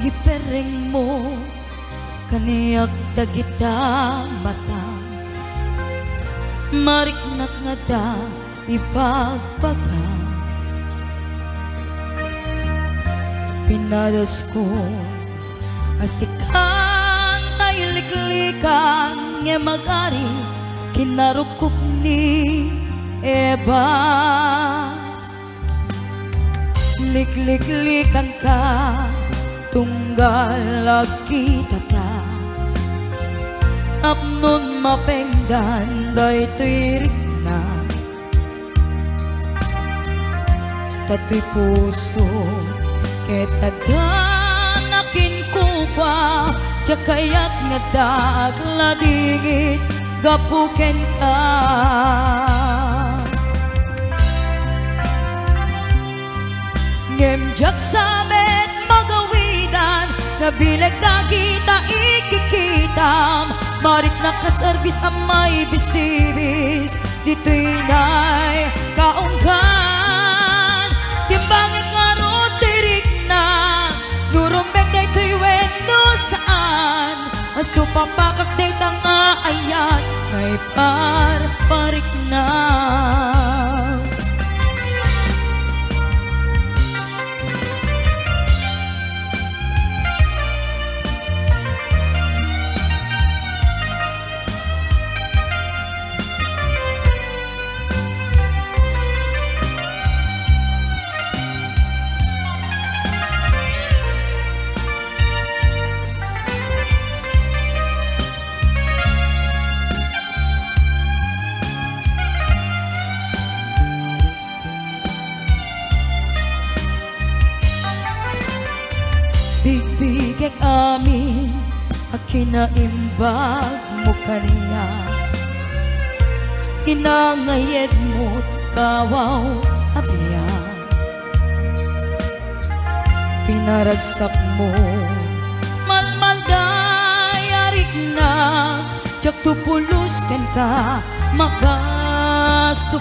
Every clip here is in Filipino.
gipereng mo kaniyak dagita mata mariknak nga da ipagpaga pinadas ko asikan tayo liklikan nga magari kinarukok ni Eva liklikan ka tunggal lagi tata apnon mapengdan day tirik na tatoy puso ketadan akin kupa jakayat nga daag ladingit gapuken ka ngemjak samet magawidan nabilag dagita ikikitam marit nakaservis amay bisibis dito'y nay kaunggan timbangit nga rotirik na nurumbek dito'y wendo saan asupapakak day tanga ayan ngay parparik na bigbigek amin akinaimbag mo kaniya hinangayed mo't kawaw abiya pinaragsak mo malmaldayarik na jak tupulos ken ka makasupapa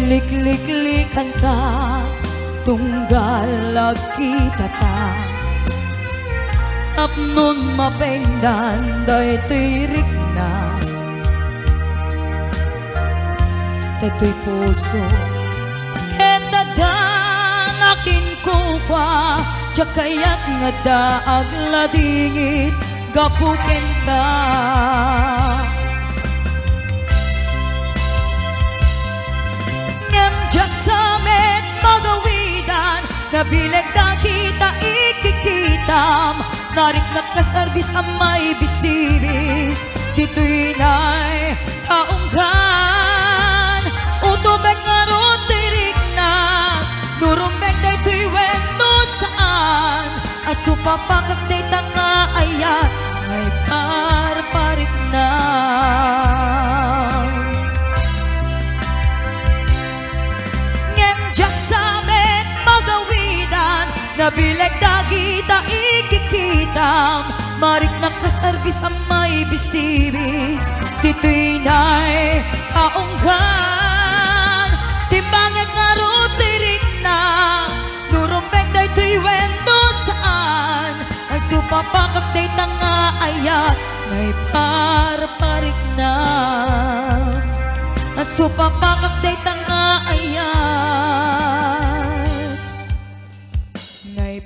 liklikan ka tunggal lagi tata apnon mapengdan day tirik na tatoy puso ketadan akin kupa jakayat nga daag ladingit gapuken ka ngemjak samet magawidan nabilag dagita ikikitam narik nakasarbis amay bisibis dito'y nay kaunggan utubek nga rotirik na nurumbek dito'y wendo saan asupapakak day tanga ayan ngay parparik na nabilag dagita ikikitam marik nakasarbis amay bisibis dito'y nay kaunggan timbangit nga rotirik na nurumbek dito'y wendo saan ang supapakak day tanga ayan ngay parparik na ang supapakak day tanga ayan ngay